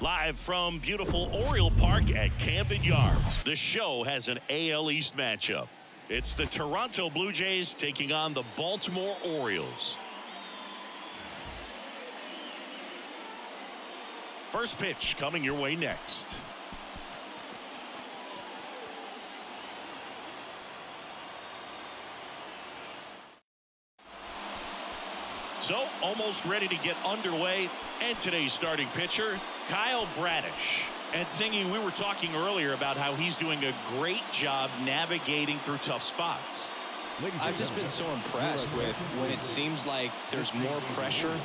Live from beautiful Oriole Park at Camden Yards, the show has an AL East matchup. It's the Toronto Blue Jays taking on the Baltimore Orioles. First pitch coming your way next. So, almost ready to get underway, and today's starting pitcher, Kyle Bradish. And Singy, we were talking earlier about how he's doing a great job navigating through tough spots. I've just been so impressed with when it seems like there's more pressure,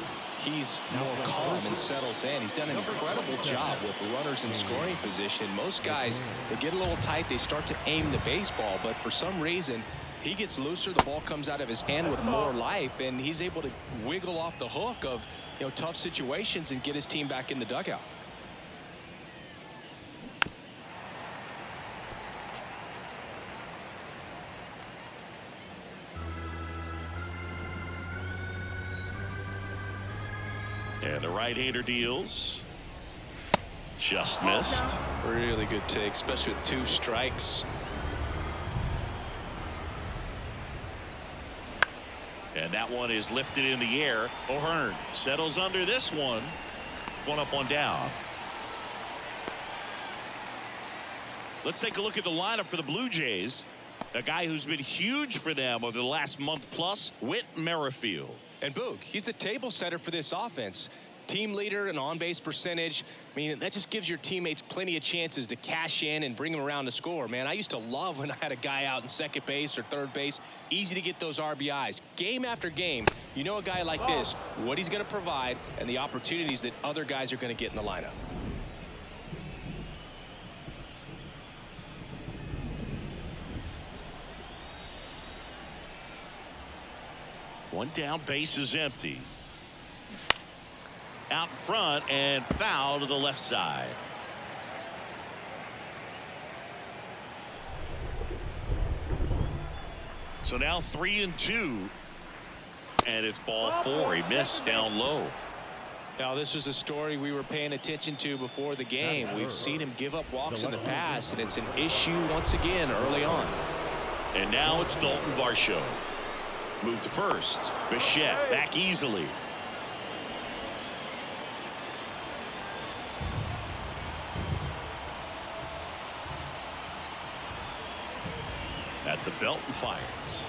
he's more calm and settles in. He's done an incredible job with runners in scoring position. Most guys, they get a little tight, they start to aim the baseball, but for some reason, he gets looser, the ball comes out of his hand with more life, and he's able to wiggle off the hook of tough situations and get his team back in the dugout. And the right-hander deals. Just missed. Really good take, especially with 2 strikes. And that one is lifted in the air. O'Hearn settles under this one. One up, one down. Let's take a look at the lineup for the Blue Jays. A guy who's been huge for them over the last month plus, Whit Merrifield. And Boog, he's the table setter for this offense. Team leader and on-base percentage. I mean, that just gives your teammates plenty of chances to cash in and bring them around to score. Man, I used to love when I had a guy out in second base or third base. Easy to get those RBIs. Game after game, you know a guy like this, what he's going to provide and the opportunities that other guys are going to get in the lineup. One down, base is empty. Out in front and foul to the left side. So now 3-2. And it's ball 4. He missed down low. Now, this was a story we were paying attention to before the game. We've seen him give up walks in the past, and it's an issue once again early on. And now it's Dalton Varsho. Move to first. Bichette back easily. At the belt and fires.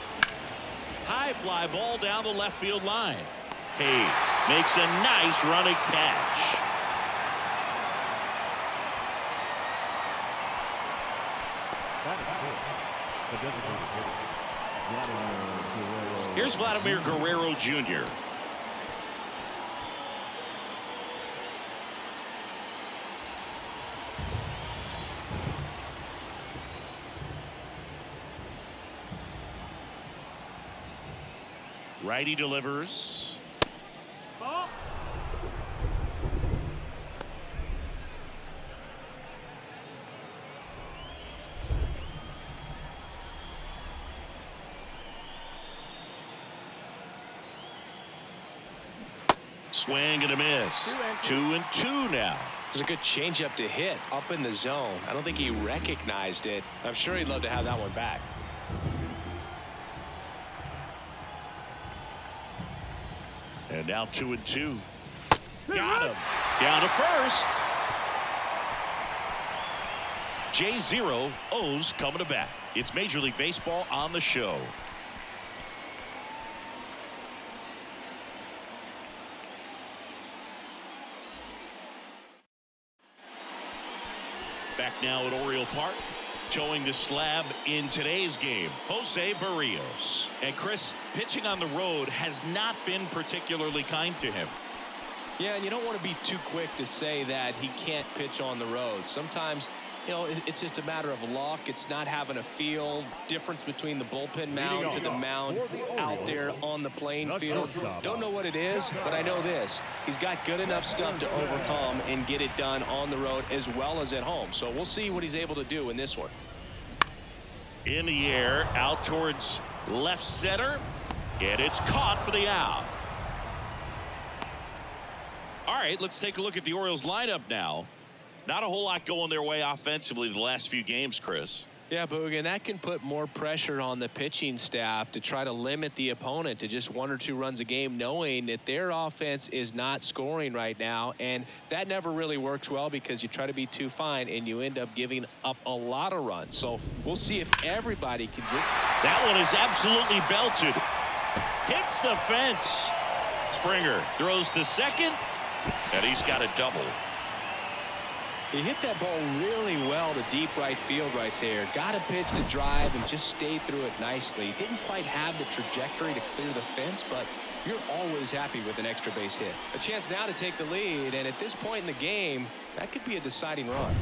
High fly ball down the left field line. Hayes makes a nice running catch. Here's Vladimir Guerrero Jr. Righty delivers. Swing and a miss. 2-2 now. It was a good changeup to hit up in the zone. I don't think he recognized it. I'm sure he'd love to have that one back. And now 2-2. Got him. Down to first. J0 O's coming to bat. It's Major League Baseball on the show. Back now at Oriole Park. Towing the slab in today's game, Jose Barrios. And Chris, pitching on the road has not been particularly kind to him. Yeah, and you don't want to be too quick to say that he can't pitch on the road. Sometimes, it's just a matter of luck. It's not having a feel. Difference between the bullpen mound to the mound out there on the playing field. Don't know what it is, but I know this. He's got good enough stuff to overcome and get it done on the road as well as at home. So we'll see what he's able to do in this one. In the air, out towards left center, and it's caught for the out. All right, let's take a look at the Orioles lineup now. Not a whole lot going their way offensively the last few games, Chris. Yeah, Boog, and that can put more pressure on the pitching staff to try to limit the opponent to just 1 or 2 runs a game, knowing that their offense is not scoring right now. And that never really works well because you try to be too fine and you end up giving up a lot of runs. So we'll see if everybody can get. That one is absolutely belted. Hits the fence. Springer throws to second, and he's got a double. He hit that ball really well to deep right field right there. Got a pitch to drive and just stayed through it nicely. Didn't quite have the trajectory to clear the fence, but you're always happy with an extra base hit. A chance now to take the lead, and at this point in the game, that could be a deciding run.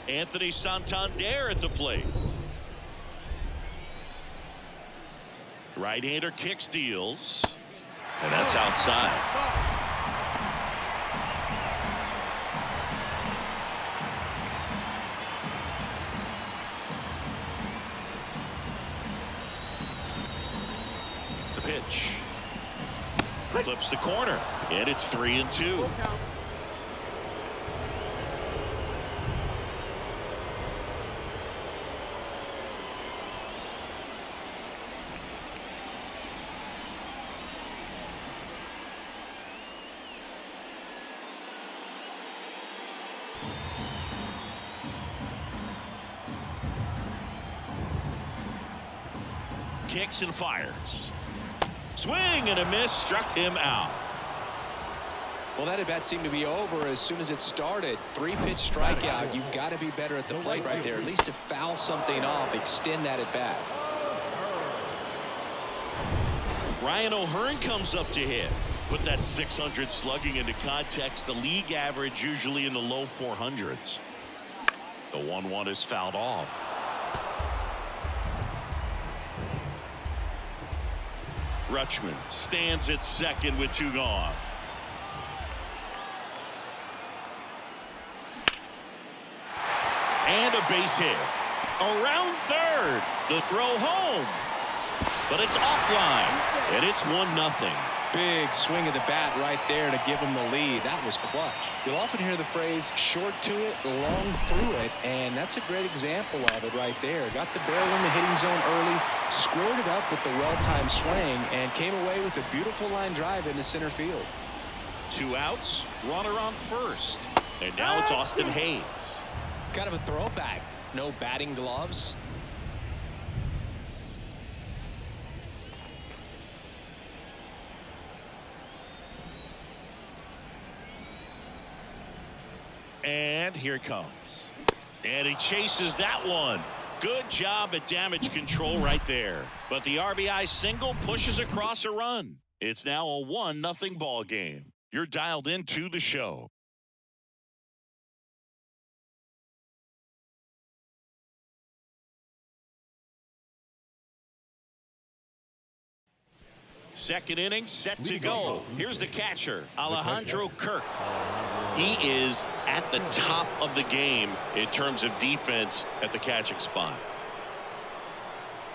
Anthony Santander at the plate. Right-hander kicks, deals, and that's outside. Pitch. Clips the corner, and it's 3-2. Kicks and fires. Swing and a miss, struck him out. Well, that at bat seemed to be over as soon as it started. 3-pitch strikeout. You've got to be better at the plate right there, at least to foul something off, extend that at bat. Ryan O'Hearn comes up to hit. Put that 600 slugging into context. The league average usually in the low 400s. The 1-1 is fouled off. Rutschman stands at second with 2 gone. And a base hit. Around third. The throw home. But it's offline. And it's 1-0. Big swing of the bat right there to give him the lead. That was clutch. You'll often hear the phrase short to it, long through it, and that's a great example of it right there. Got the barrel in the hitting zone early, squared it up with the well-timed swing, and came away with a beautiful line drive into center field. 2 outs, runner on first. And now it's Austin Hayes. Kind of a throwback. No batting gloves. And here it comes. And he chases that one. Good job at damage control right there. But the RBI single pushes across a run. It's now a 1-0 ball game. You're dialed into the show. Second inning set to go. Here's the catcher, Alejandro Kirk. He is at the top of the game in terms of defense at the catching spot.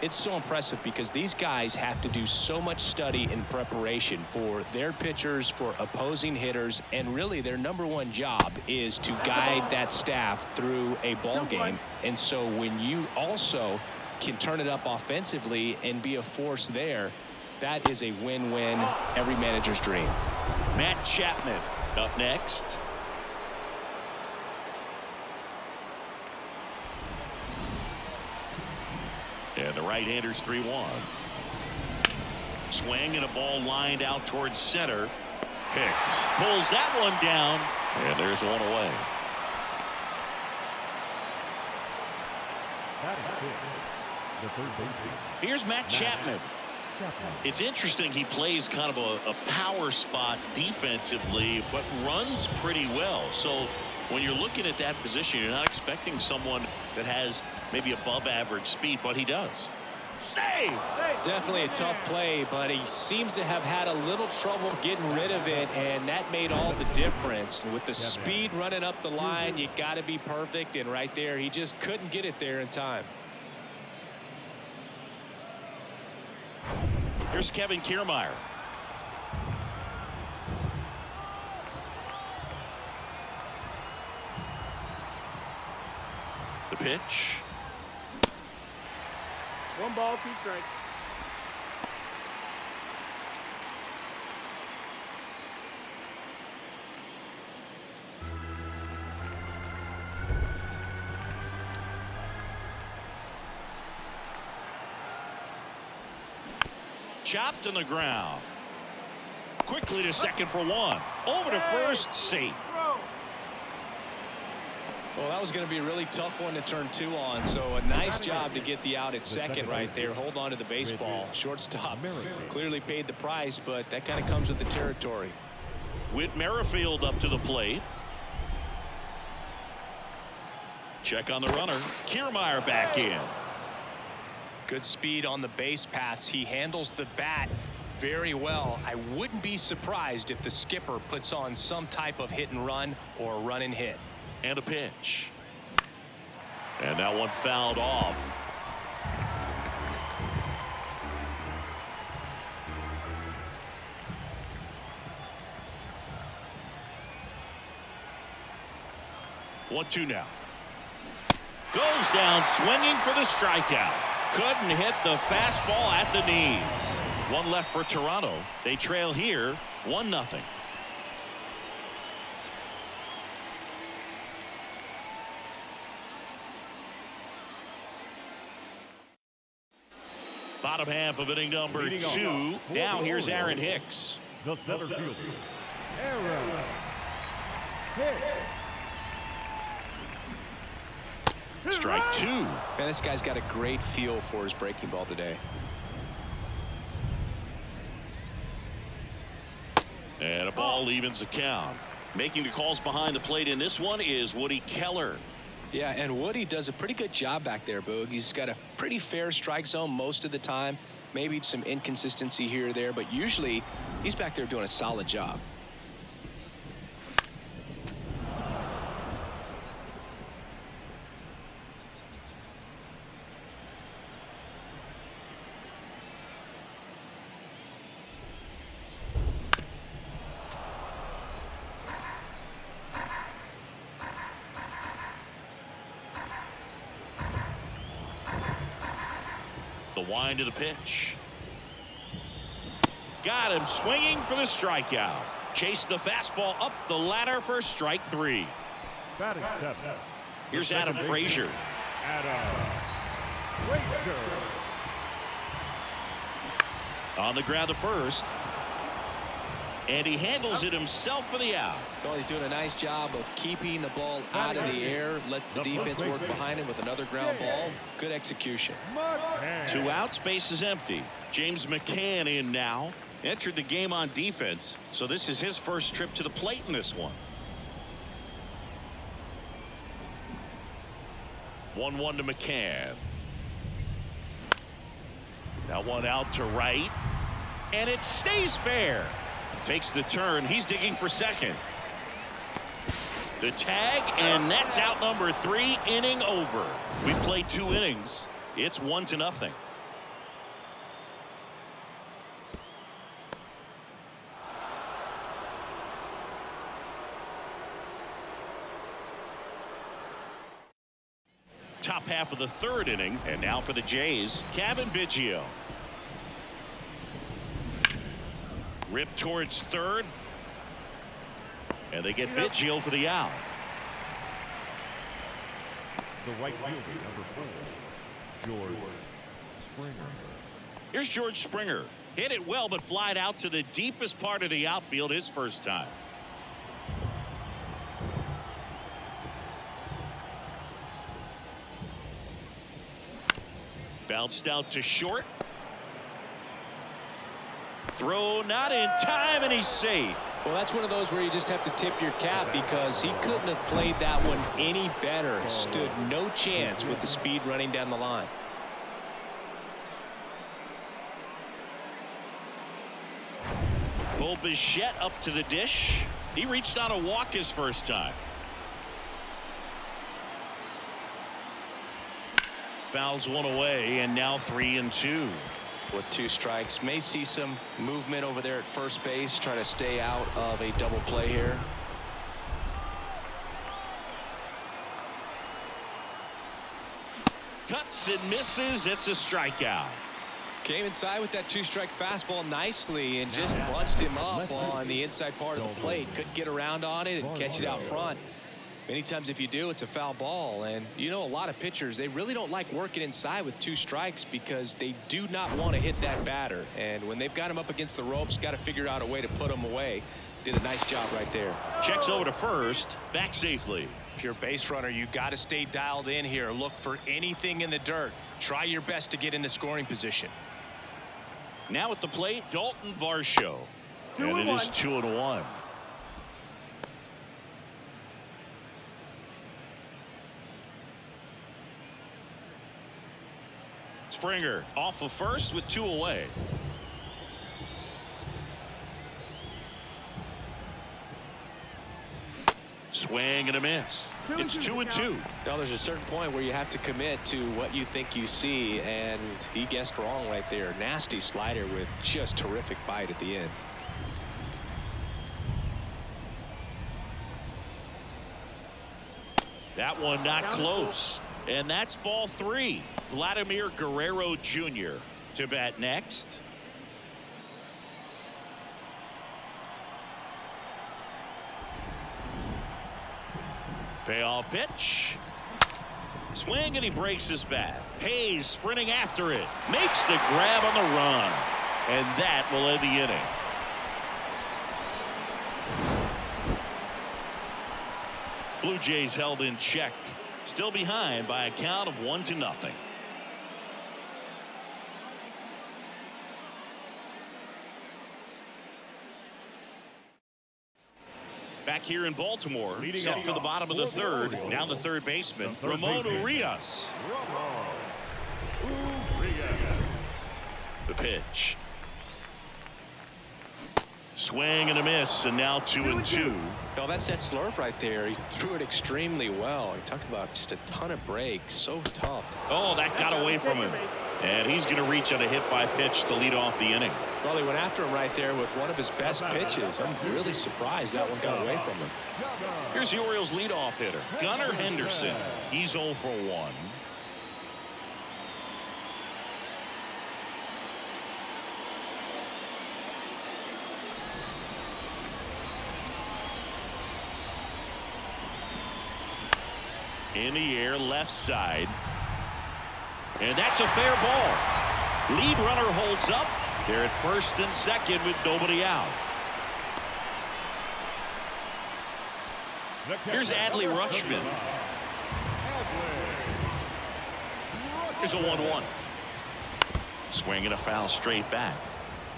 It's so impressive because these guys have to do so much study and preparation for their pitchers, for opposing hitters, and really their #1 job is to guide that staff through a ball game. And so when you also can turn it up offensively and be a force there, that is a win-win, every manager's dream. Matt Chapman up next. And the right-hander's 3-1. Swing and a ball lined out towards center. Hicks pulls that one down, and there's one away. Here's Matt Chapman. It's interesting, he plays kind of a power spot defensively, but runs pretty well. So when you're looking at that position, you're not expecting someone that has maybe above average speed, but he does. Save! Definitely a tough play, but he seems to have had a little trouble getting rid of it, and that made all the difference. With the speed running up the line, you got to be perfect, and right there, he just couldn't get it there in time. Here's Kevin Kiermaier. The pitch. 1 ball, 2 strikes. Chopped on the ground. Quickly to second for 1. Over to first, safe. Well, that was going to be a really tough one to turn 2 on. So a nice job to get the out at second right there. Hold on to the baseball. Shortstop clearly paid the price, but that kind of comes with the territory. Whit Merrifield up to the plate. Check on the runner. Kiermaier back in. Good speed on the base paths. He handles the bat very well. I wouldn't be surprised if the skipper puts on some type of hit and run or run and hit. And a pitch. And that one fouled off. One, 2 now. Goes down swinging for the strikeout. Couldn't hit the fastball at the knees. 1 left for Toronto. They trail here 1-0. Bottom half of inning number 2. Now here's Aaron Hicks. The center fielder, Aaron Hicks. Strike 2. Man, this guy's got a great feel for his breaking ball today. And a ball evens the count. Making the calls behind the plate in this one is Woody Keller. Yeah, and Woody does a pretty good job back there, Boog. He's got a pretty fair strike zone most of the time. Maybe some inconsistency here or there, but usually he's back there doing a solid job. The wind of the pitch. Got him swinging for the strikeout. Chased the fastball up the ladder for strike 3. Batting 7. Here's Adam Frazier. Adam Frazier. On the ground to first. And he handles it himself for the out. Well, he's doing a nice job of keeping the ball out of the air. Lets the defense work behind him with another ground ball. Good execution. 2 outs, base is empty. James McCann in now. Entered the game on defense, so this is his first trip to the plate in this one. 1-1 to McCann. That one out to right. And it stays fair. Takes the turn. He's digging for second. The tag, and that's out number 3. Inning over. We played 2 innings. It's 1-0. Top half of the 3rd inning, and now for the Jays, Kevin Biggio. Rip towards third. And they get Biggio for the out. The right fielder, number 4, George Springer. Here's George Springer. Hit it well, but flied out to the deepest part of the outfield his first time. Bounced out to short. Throw not in time, and he's safe. Well, that's one of those where you just have to tip your cap because he couldn't have played that one any better. Stood no chance with the speed running down the line. Bo Bichette up to the dish. He reached on a walk his first time. Fouls one away, and now 3-2. With 2 strikes, may see some movement over there at first base. Try to stay out of a double play here. Cuts and misses. It's a strikeout. Came inside with that two-strike fastball nicely and just bunched him up on the inside part of the plate. Couldn't get around on it and catch it out front. Many times if you do, it's a foul ball. And you know, a lot of pitchers, they really don't like working inside with 2 strikes because they do not want to hit that batter. And when they've got him up against the ropes, got to figure out a way to put him away. Did a nice job right there. Checks over to first. Back safely. If you're a base runner, you got to stay dialed in here. Look for anything in the dirt. Try your best to get into scoring position. Now at the plate, Dalton Varsho. And it is 2-1. Springer off of first with 2 away. Swing and a miss. It's 2-2. Now there's a certain point where you have to commit to what you think you see, and he guessed wrong right there. Nasty slider with just terrific bite at the end. That one not close. And that's ball 3. Vladimir Guerrero Jr. to bat next. Payoff pitch. Swing and he breaks his bat. Hayes sprinting after it. Makes the grab on the run. And that will end the inning. Blue Jays held in check. Still behind by a count of 1-0. Back here in Baltimore, set for the bottom of the third. Down the third baseman, Ramon Urias. The pitch. Swing and a miss, and now 2-2. Oh, that's that slurve right there. He threw it extremely well. You talk about just a ton of breaks. So tough. Oh, that got away from him. And he's going to reach on a hit by pitch to lead off the inning. Well, he went after him right there with one of his best pitches. I'm really surprised that one got away from him. Here's the Orioles leadoff hitter, Gunnar Henderson. He's 0 for 1. In the air, left side. And that's a fair ball. Lead runner holds up. They're at first and second with nobody out. Here's Adley Rutschman. Here's a 1-1. Swing and a foul straight back.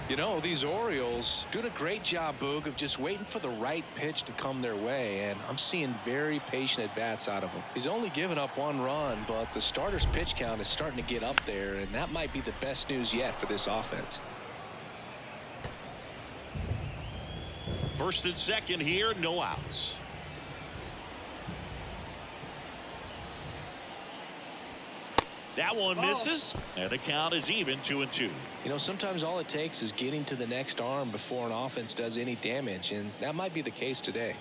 You know, these Orioles doing a great job, Boog, of just waiting for the right pitch to come their way, and I'm seeing very patient at-bats out of him. He's only given up 1 run, but the starter's pitch count is starting to get up there, and that might be the best news yet for this offense. First and second here, no outs. That one misses, and the count is even 2-2. You know, sometimes all it takes is getting to the next arm before an offense does any damage, and that might be the case today.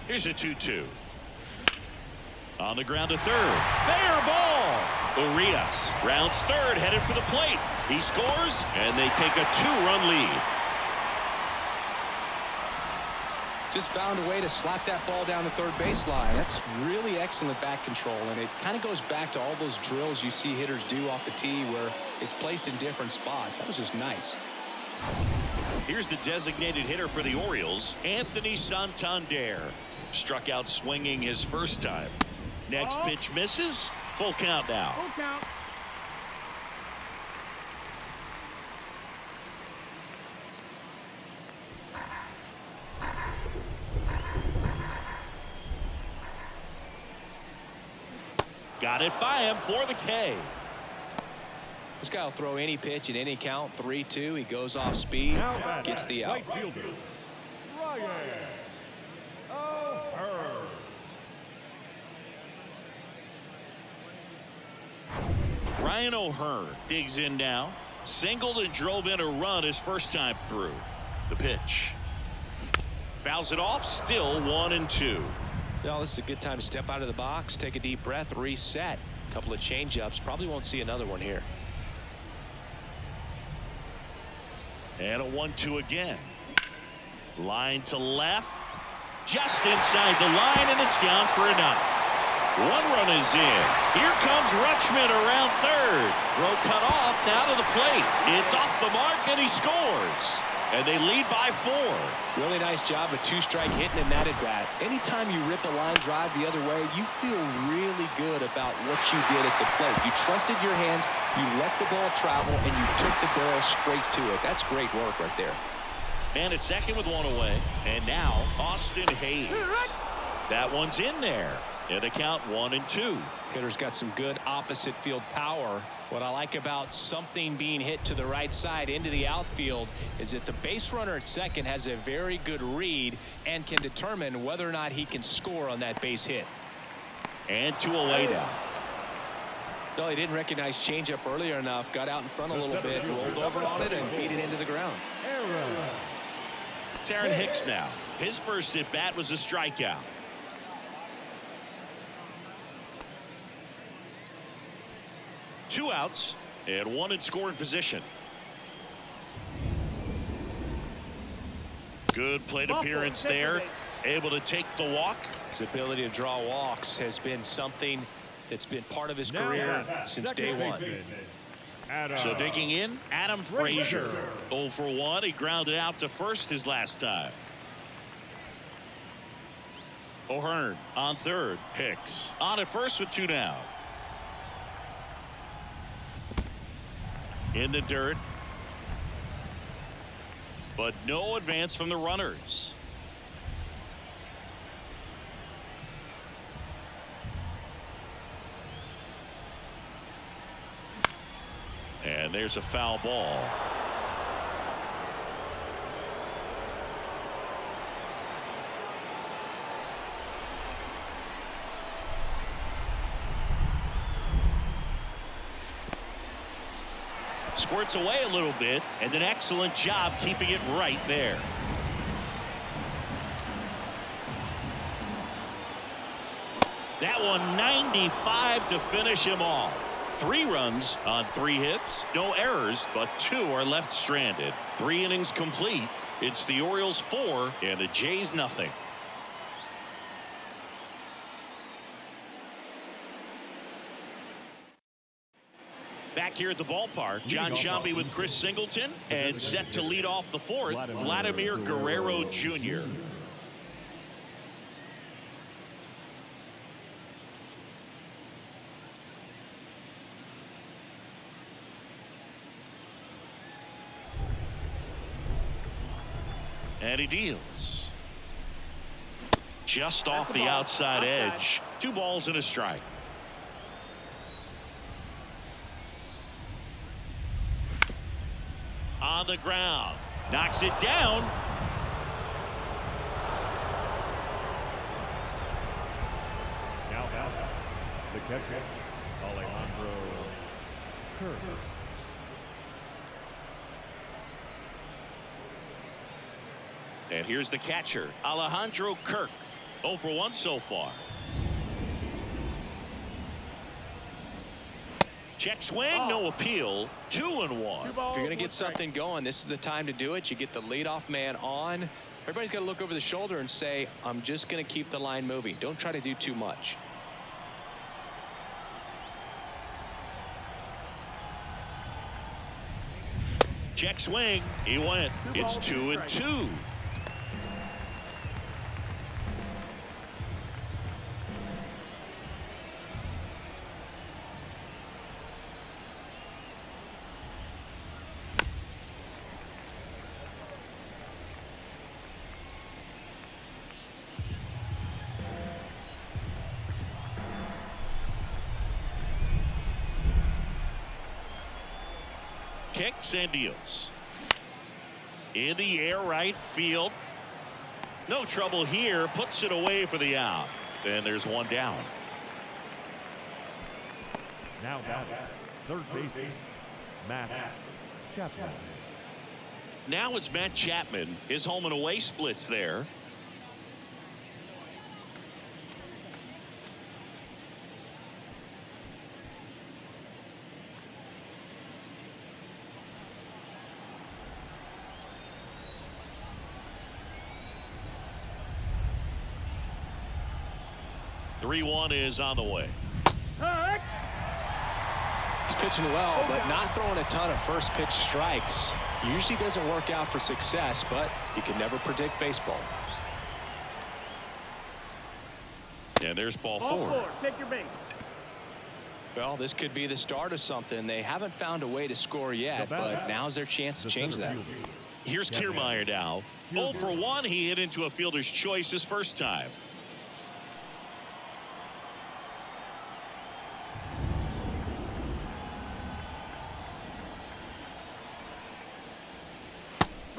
Here's a 2-2. On the ground to third. Fair ball. Urias rounds third, headed for the plate. He scores, and they take a 2-run lead. Just found a way to slap that ball down the third baseline. That's really excellent back control, and it kind of goes back to all those drills you see hitters do off the tee where it's placed in different spots. That was just nice. Here's the designated hitter for the Orioles, Anthony Santander. Struck out swinging his first time. Next pitch misses. Full count now. Full count. Got it by him for the K. This guy will throw any pitch at any count. 3-2. He goes off speed, gets the out. Right fielder, Ryan O'Hearn. Ryan O'Hearn digs in now. Singled and drove in a run his first time through. The pitch. Fouls it off. Still 1-2. Well, this is a good time to step out of the box, take a deep breath, reset. A couple of change-ups. Probably won't see another one here. And a 1-2 again. Line to left. Just inside the line, and it's down for a knock. One run is in. Here comes Rutschman around third. Throw cut off, now to the plate. It's off the mark, and he scores. And they lead by 4. Really nice job of 2-strike hitting in that at bat. Anytime you rip a line drive the other way, you feel really good about what you did at the plate. You trusted your hands, you let the ball travel, and you took the barrel straight to it. That's great work right there. And it's second with 1 away. And now Austin Hayes. That one's in there. And the count 1-2. Hitter's got some good opposite field power. What I like about something being hit to the right side into the outfield is that the base runner at second has a very good read and can determine whether or not he can score on that base hit. And 2 away now. No, he didn't recognize changeup earlier enough. Got out in front a little bit, rolled over on it, and beat it into the ground. It's Aaron Hicks now. His first at bat was a strikeout. Two outs and one in scoring position. Good plate appearance there. Able to take the walk. His ability to draw walks has been something that's been part of his career since day one. So digging in, Adam Frazier. 0 for 1. He grounded out to first his last time. O'Hearn on third. Hicks on at first with 2 down. In the dirt. But no advance from the runners. And there's a foul ball. Squirts away a little bit, and an excellent job keeping it right there. That one 95 to finish him off. 3 runs on 3 hits, no errors, but 2 are left stranded. 3 innings complete. It's the Orioles 4 and the Jays nothing. Back here at the ballpark, John Sciambi with Chris Singleton, and set to lead off the 4th, Vladimir Guerrero Jr. And he deals. Just off the outside edge. 2 balls and a strike. On the ground. Knocks it down. Now, the catcher, Alejandro Kirk. And here's the catcher, Alejandro Kirk. 0 for 1 so far. Check swing, no appeal. 2-1. If you're going to get something going, this is the time to do it. You get the leadoff man on. Everybody's got to look over the shoulder and say, I'm just going to keep the line moving. Don't try to do too much. Check swing. He went. It's 2-2. Kicks and deals. In the air right field. No trouble here. Puts it away for the out. And there's 1 down. Now batting, third baseman, Matt Chapman. Now it's Matt Chapman. His home and away splits there. 3-1 is on the way. He's pitching well, but not throwing a ton of first pitch strikes. Usually doesn't work out for success, but you can never predict baseball. And there's ball 4. Take your base. Well, this could be the start of something. They haven't found a way to score yet, but now's their chance to change that. Here's Kiermaier now. 0 for 1. He hit into a fielder's choice his first time.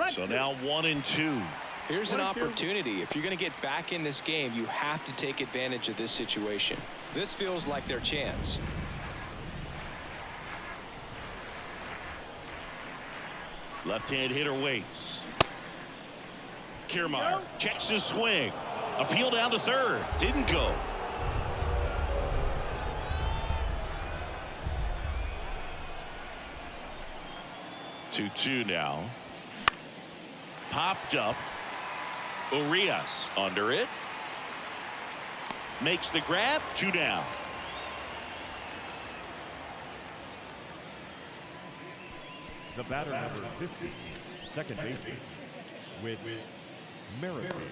So now 1-2. Here's an opportunity. If you're going to get back in this game, you have to take advantage of this situation. This feels like their chance. Left-hand hitter waits. Kiermaier checks his swing. Appeal down to third. Didn't go. Two now. Popped up. Urias under it. Makes the grab. 2 down. The batter number 50, second baseman, Whit Merrifield.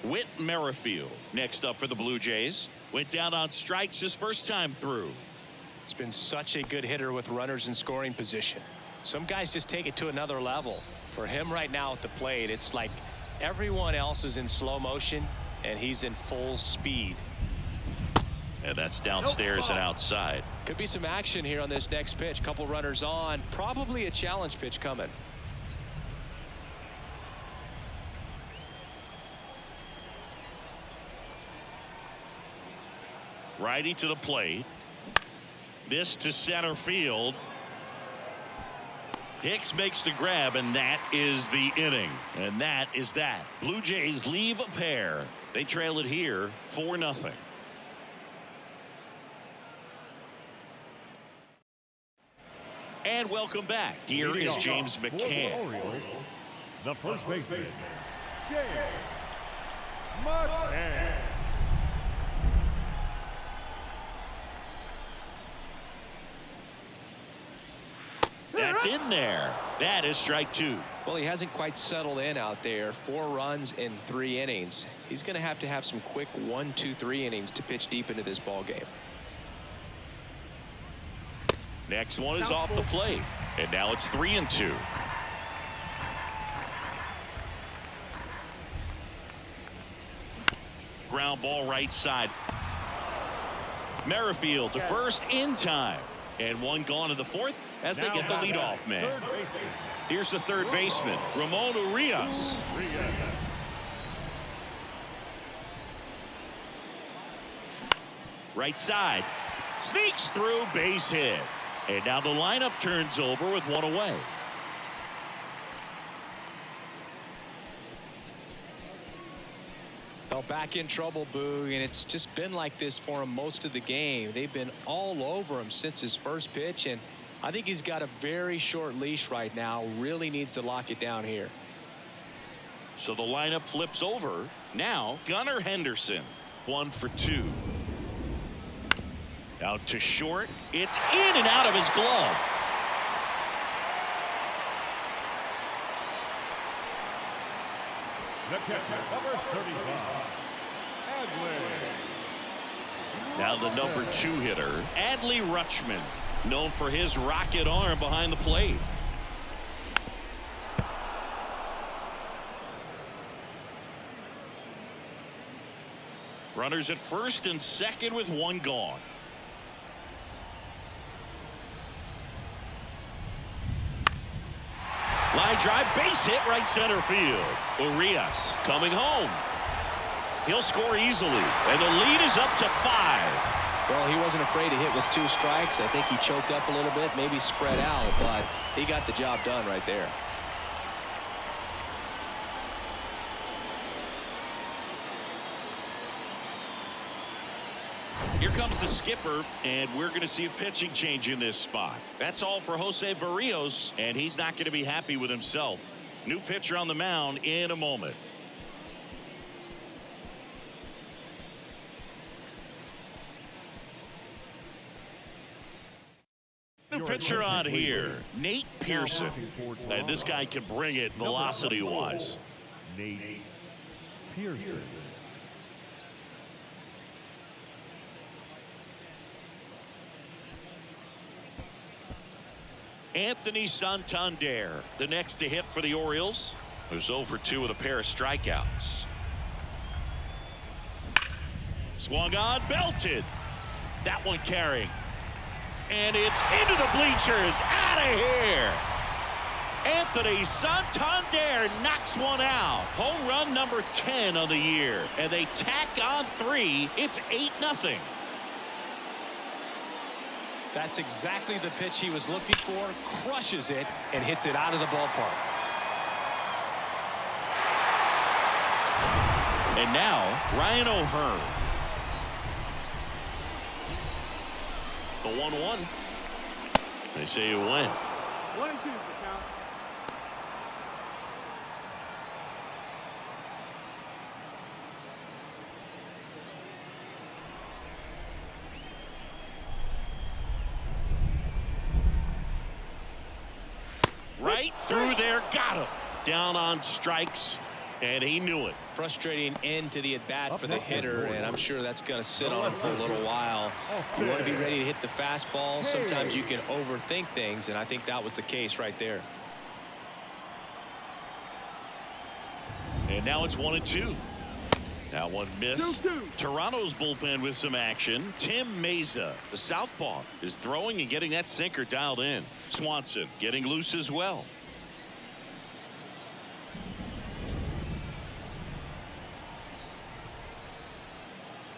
Whit Merrifield next up for the Blue Jays. Went down on strikes his first time through. He's been such a good hitter with runners in scoring position. Some guys just take it to another level. For him right now at the plate, it's like everyone else is in slow motion and he's in full speed. And that's downstairs and outside. Could be some action here on this next pitch. Couple runners on. Probably a challenge pitch coming. Righty to the plate. This to center field. Hicks makes the grab, and that is the inning. And that is that. Blue Jays leave a pair. They trail it here 4-0. And welcome back. Here is James McCann. Orioles, the first baseman, James McCann. That's in there. That is strike 2. Well, he hasn't quite settled in out there. 4 runs in 3 innings. He's going to have some quick 1, 2, 3 innings to pitch deep into this ball game. Next one is off the plate. And now it's 3-2. Ground ball right side. Merrifield to first in time. And one gone to the fourth as they get the leadoff man. Here's the third baseman, Ramon Urias. Right side. Sneaks through, base hit. And now the lineup turns over with 1 away. Well, back in trouble, Boog, and it's just been like this for him most of the game. They've been all over him since his first pitch, and I think he's got a very short leash right now. Really needs to lock it down here. So the lineup flips over. Now Gunnar Henderson, 1 for 2. Out to short. It's in and out of his glove. The catcher, number 35, Adley. Now the number 2 hitter, Adley Rutschman, known for his rocket arm behind the plate. Runners at first and second with 1 gone. Line drive, base hit, right center field. Urias coming home. He'll score easily, and the lead is up to 5. Well, he wasn't afraid to hit with 2 strikes. I think he choked up a little bit, maybe spread out, but he got the job done right there. Here comes the skipper, and we're going to see a pitching change in this spot. That's all for Jose Barrios, and he's not going to be happy with himself. New pitcher on the mound in a moment. pitcher on here, Nate Pearson. And this guy can bring it velocity-wise. Nate Pearson. Anthony Santander, the next to hit for the Orioles, who's 0 for 2 with a pair of strikeouts. Swung on, belted. That one carrying. And it's into the bleachers, out of here. Anthony Santander knocks one out. Home run number 10 on the year. And they tack on 3. It's 8-0. That's exactly the pitch he was looking for. Crushes it and hits it out of the ballpark. And now, Ryan O'Hearn. The 1-1. They say you win. 1 and 2 is the count. Right through there, got him. Down on strikes, and he knew it. Frustrating end to the at-bat for the hitter, and I'm sure that's going to sit on him for a little while. You want to be ready to hit the fastball. Sometimes you can overthink things, and I think that was the case right there. And now it's 1-2. That one missed. Toronto's bullpen with some action. Tim Meza, the southpaw, is throwing and getting that sinker dialed in. Swanson getting loose as well.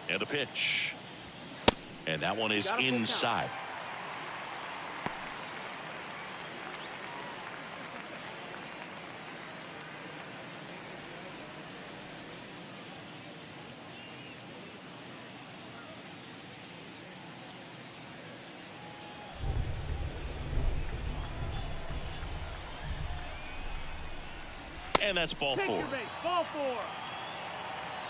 And a pitch. And that one is inside. And that's ball 4. Ball 4.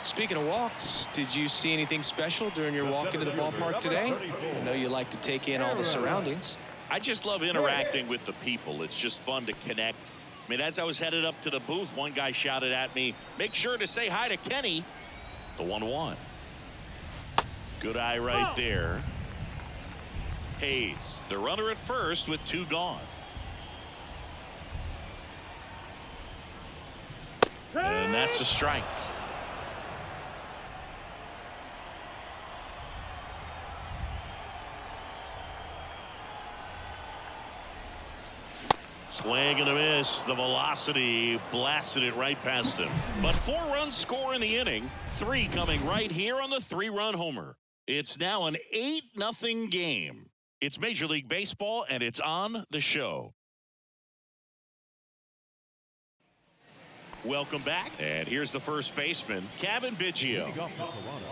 Speaking of walks, did you see anything special during your walk into the ballpark today? I know you like to take in all the surroundings. I just love interacting with the people. It's just fun to connect. I mean, as I was headed up to the booth, one guy shouted at me, "Make sure to say hi to Kenny." The 1-1. Good eye right there. Hayes, the runner at first with 2 gone. And that's a strike. Swing and a miss. The velocity blasted it right past him. But 4 runs score in the inning. 3 coming right here on the 3-run homer. It's now an 8-0 game. It's Major League Baseball, and it's on the show. Welcome back. And here's the first baseman, Kevin Biggio.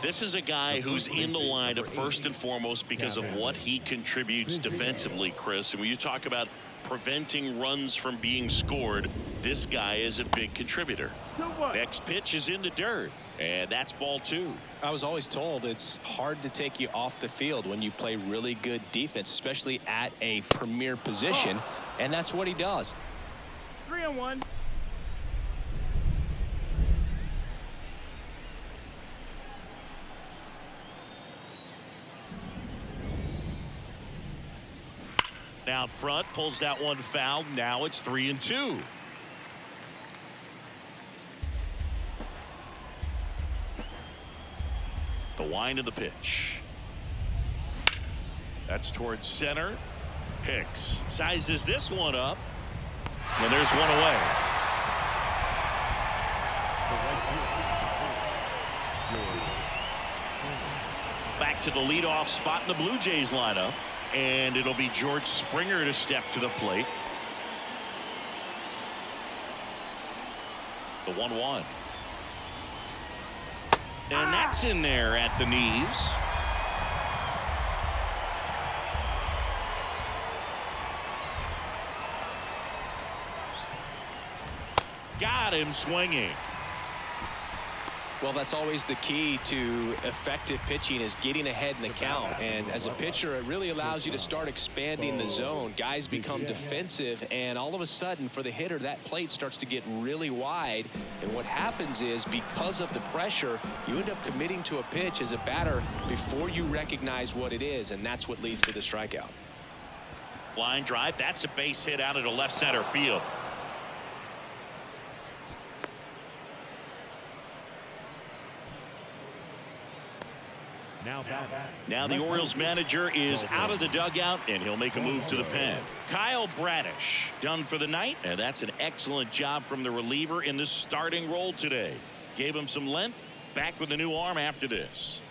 This is a guy who's in the lineup first and foremost because of what he contributes defensively, Chris. And when you talk about preventing runs from being scored, this guy is a big contributor. Next pitch is in the dirt, and that's ball 2. I was always told it's hard to take you off the field when you play really good defense, especially at a premier position, and that's what he does. 3-1. Out front, pulls that one foul. Now it's 3-2. The wind of the pitch. That's towards center. Hicks sizes this one up. And there's one away. Back to the leadoff spot in the Blue Jays lineup. And it'll be George Springer to step to the plate. The 1-1. And that's in there at the knees. Got him swinging. Well, that's always the key to effective pitching, is getting ahead in the count. And as a pitcher, it really allows you to start expanding the zone. Guys become defensive, and all of a sudden, for the hitter, that plate starts to get really wide. And what happens is, because of the pressure, you end up committing to a pitch as a batter before you recognize what it is, and that's what leads to the strikeout. Line drive. That's a base hit out into left center field. Now the Orioles manager is out of the dugout, and he'll make a move to the pen. Kyle Bradish done for the night, and that's an excellent job from the reliever in the starting role today. Gave him some length. Back with a new arm after this.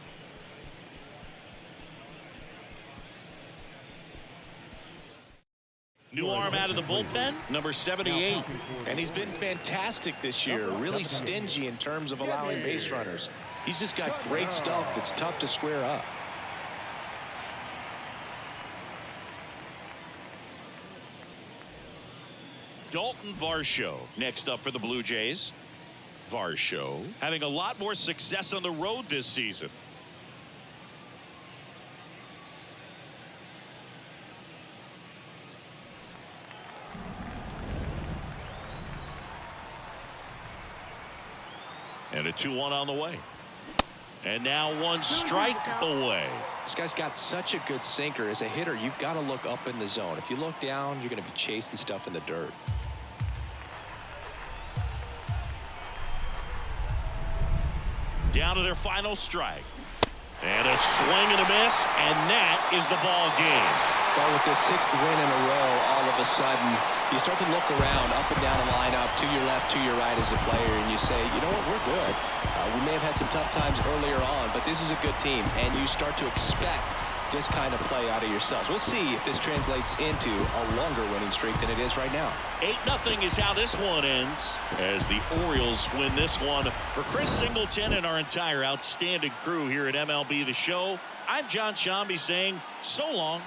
New arm out of the bullpen, number 78. And he's been fantastic this year, really stingy in terms of allowing base runners. He's just got great stuff that's tough to square up. Dalton Varsho next up for the Blue Jays. Varsho having a lot more success on the road this season. And a 2-1 on the way. And now one strike away. This guy's got such a good sinker. As a hitter, you've got to look up in the zone. If you look down, you're going to be chasing stuff in the dirt. Down to their final strike. And a swing and a miss, and that is the ball game. Well, with this 6th win in a row, all of a sudden, you start to look around up and down the lineup, to your left, to your right as a player, and you say, you know what, we're good. We may have had some tough times earlier on, but this is a good team, and you start to expect this kind of play out of yourselves. We'll see if this translates into a longer winning streak than it is right now. 8-0 is how this one ends, as the Orioles win this one. For Chris Singleton and our entire outstanding crew here at MLB The Show, I'm John Shambi saying so long.